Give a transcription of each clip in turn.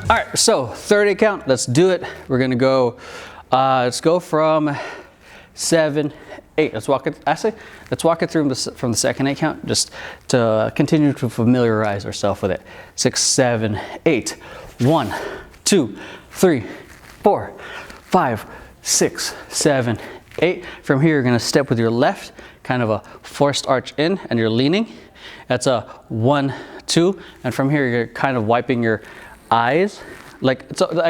All right, so third 8 count, let's do it. We're gonna go, let's go from 7, 8. Let's walk it, actually, let's walk it through from the second 8 count, just to continue to familiarize ourselves with it. 6, 7, 8. 1, 2, 3, 4, 5, 6, 7, 8. From here, you're gonna step with your left, kind of a forced arch in, and you're leaning. That's a 1, 2, and from here, you're kind of wiping your eyes. Like, so the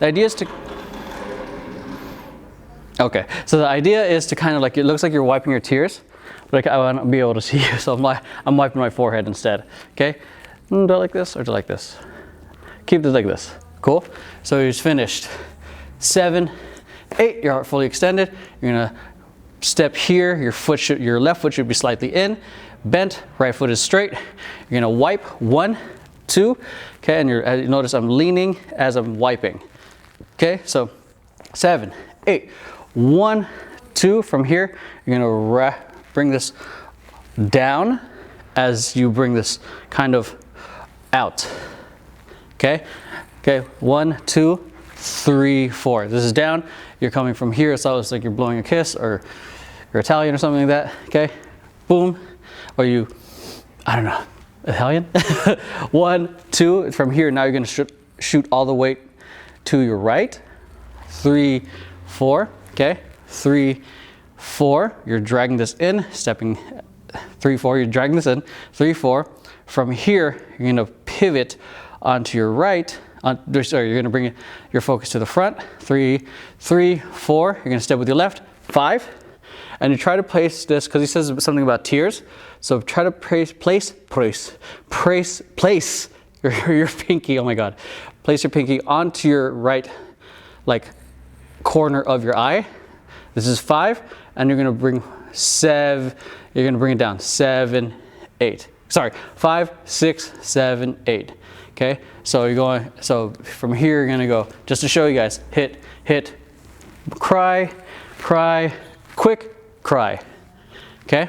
idea is to, okay, so the idea is to kind of like, it looks like you're wiping your tears, but I want to be able to see you, so I'm wiping my forehead instead, okay? Do I like this or do I like this? Keep it like this, cool? So you just finished 7, 8, your heart fully extended. You're gonna step here, your left foot should be slightly in, bent, right foot is straight. You're gonna wipe 1, 2, okay, and you notice I'm leaning as I'm wiping. Okay, so 7, 8, 1, 2. From here, you're gonna bring this down as you bring this kind of out. Okay, okay, 1, 2, 3, 4. This is down. You're coming from here. It's almost like you're blowing a kiss, or you're Italian or something like that. Okay, boom, or you, I don't know. Italian. 1, 2. From here, now you're going to shoot all the way to your right. 3, 4. Okay. 3, 4. You're dragging this in, stepping. 3, 4. You're dragging this in. 3, 4. From here, you're going to pivot onto your right. Sorry, you're going to bring your focus to the front. 3, 3, 4. You're going to step with your left. 5. And you try to place this, because he says something about tears. So try to place your pinky, oh my God. Place your pinky onto your right, like, corner of your eye. This is 5, and you're gonna bring 7, you're gonna bring it down. 7, 8. Sorry, 5, 6, 7, 8. Okay, so you're going, so from here, you're gonna go, just to show you guys, hit, hit, cry, cry, quick, cry. Okay,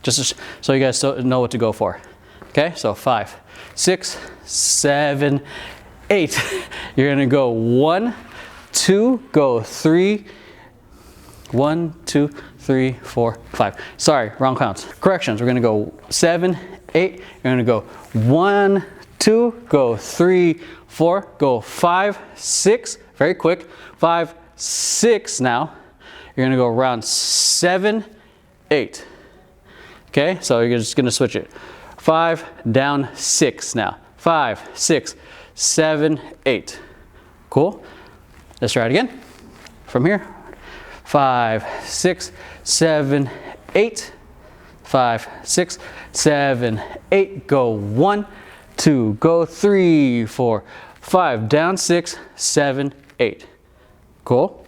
just so you guys know what to go for. Okay, so 5, 6, 7, 8. You're gonna go 1, 2, go 3, 1, 2, 3, 4, 5. Sorry, wrong counts. Corrections. We're gonna go 7, 8. You're gonna go 1, 2, go 3, 4, go 5, 6. Very quick. 5, 6 now. You're gonna go around 7, 8. Okay, so you're just gonna switch it. 5, down 6 now. 5, 6, 7, 8. Cool. Let's try it again. From here. 5, 6, 7, 8. 5, 6, 7, 8. Go 1, 2, go 3, 4, 5. Down 6, 7, 8. Cool.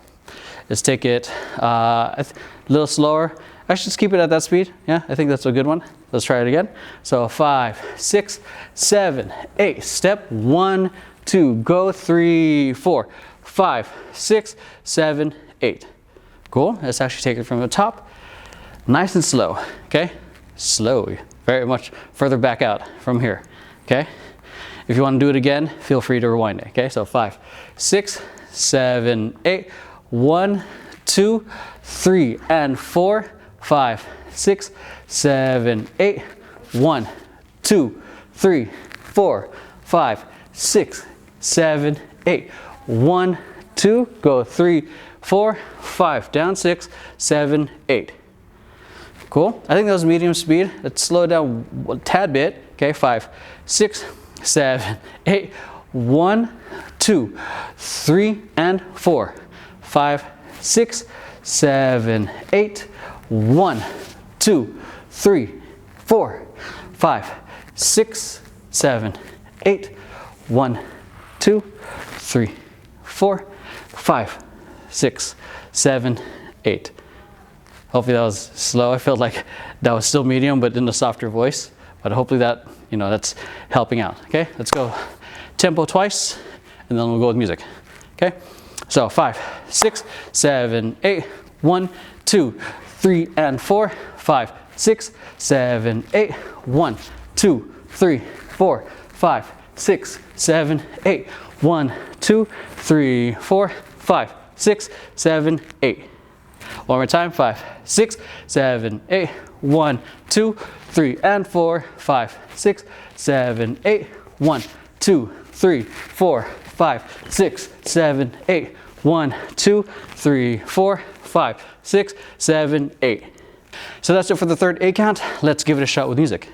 Let's take it a little slower. Actually, just keep it at that speed. Yeah, I think that's a good one. Let's try it again. So 5, 6, 7, 8. Step 1, 2, go 3, 4, 5, 6, 7, 8. Cool. Let's actually take it from the top. Nice and slow. Okay. Slow. Very much further back out from here. Okay. If you want to do it again, feel free to rewind it. Okay. So 5, 6, 7, 8. 1, 2, 3, and 4, 5, 6, 7, 8. 1, 2, 3, 4, 5, 6, 7, 8. 1, 2, go 3, 4, 5. Down 6, 7, 8. Cool. I think that was medium speed. Let's slow it down a tad bit. Okay. 5, 6, 7, 8. 1, 2, 3, and 4. 5, 6, 7, 8. 1, 2, 3, 4, 5, 6, 7, 8. 1, 2, 3, 4, 5, 6, 7, 8. Hopefully that was slow. I felt like that was still medium, but in a softer voice. But hopefully that, that's helping out. Okay, let's go tempo twice, and then we'll go with music. Okay, so 5, 6, 7, 8. 1, 2, 3, and 4. 5, 6, 7, 8. 1, 2, 3, 4, 5, 6, 7, 8. 1, 2, 3, 4, 5, 6, 7, 8. One more time. 5, 6, 7, 8. 1, 2, 3, and 4, 5, 6, 7, 8. 1, 2, 3, 4, 5, 6, 7, 8. 1, 2, 3, 4, 5, 6, 7, 8. So that's it for the third 8 count. Let's give it a shot with music.